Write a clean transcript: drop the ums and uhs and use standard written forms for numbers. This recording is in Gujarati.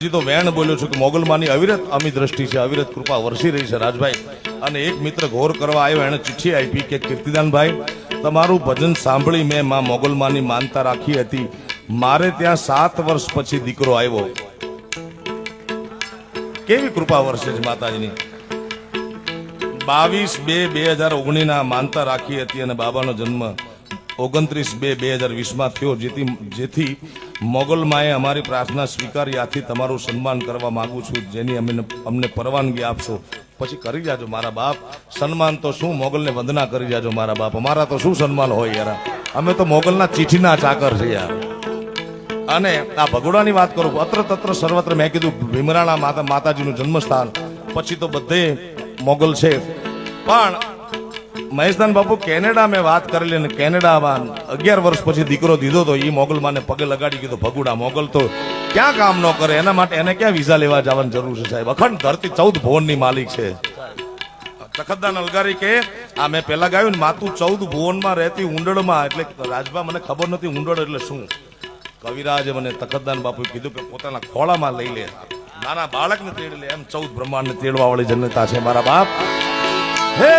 તો વેણ બોલ્યો છું કે મોગલમાની અવિરત અમી દ્રષ્ટિ છે, અવિરત કૃપા વરસી રહી છે રાજભાઈ. અને એક મિત્ર ઘોર કરવા આવ્યો, એને ચિઠ્ઠી આપી કે કીર્તિદાનભાઈ, તમારું ભજન સાંભળી મેં માં મોગલમાની માનતા રાખી હતી. મારે ત્યાં 7 વર્ષ પછી દીકરો આવ્યો. કેવી કૃપા વરસે છે માતાજીની. 22/2/2019 ના માનતા રાખી હતી અને બાબાનો જન્મ 29/2/2020 માં થયો. જેથી મોગલમાએ અમારી પ્રાર્થના સ્વીકારી. આથી તમારું સન્માન કરવા માંગુ છું, જેની અમને પરવાનગી આપશો. પછી કરી જાજો મારા બાપ. સન્માન તો શું, મોગલને વંદના કરી જાજો મારા બાપ. અમારા તો શું સન્માન હોય યાર, અમે તો મોગલના ચીઠીના ચાકર છે યાર. અને આ ભગોડાની વાત કરું, અત્ર તત્ર સર્વત્ર મેં કીધું ભીમરાણા માતાજીનું જન્મસ્થાન, પછી તો બધે મોગલ છે. પણ મહેશદાન બાપુ કેનેડા મેં વાત કરેલી, ને કેનેડામાં 11 વર્ષ પછી દીકરો દીધો તો એ મોગલમાને પગે લગાડી કીધું, ભગુડા મોગલ તો ક્યાં કામ ન કરે, એના માટે એને ક્યાં વિઝા લેવા જવાની જરૂર છે સાહેબ. અખંડ ધરતી 14 ભુવનની માલિક છે. તખતદાન અલગારી કે આ મેં પેલા ગાયું ને, માતું 14 ભુવનમાં રહેતી ઉંડળમાં. એટલે રાજભા મને ખબર નથી ઉંડળ એટલે શું. કવિરાજે મને તખતદાન બાપુ કીધું કે પોતાના ખોળામાં લઈ લે, નાના બાળકને તેડી લે, એમ 14 બ્રહ્માંડને તેડવા વાળી જનતા છે મારા બાપ. હે